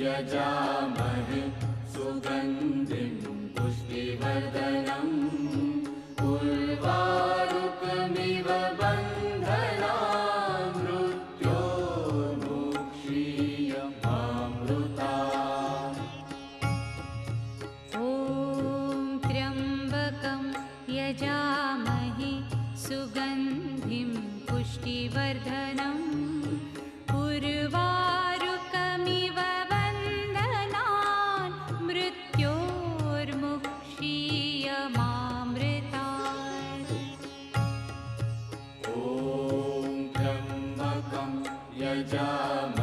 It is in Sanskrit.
यजामहे सुगन्धिं पुष्टिवर्धनम् उर्वारुकमिव बन्धनान् मृत्योर्मुक्षीयमामृतात्। ॐ त्र्यम्बकं यजामहे सुगन्धिं पुष्टिवर्धनम् उर्वारुकमिव बन्धनान् मृत्योर्मुक्षीयमामृतात्। ॐ त्र्यम्बकं यजामहे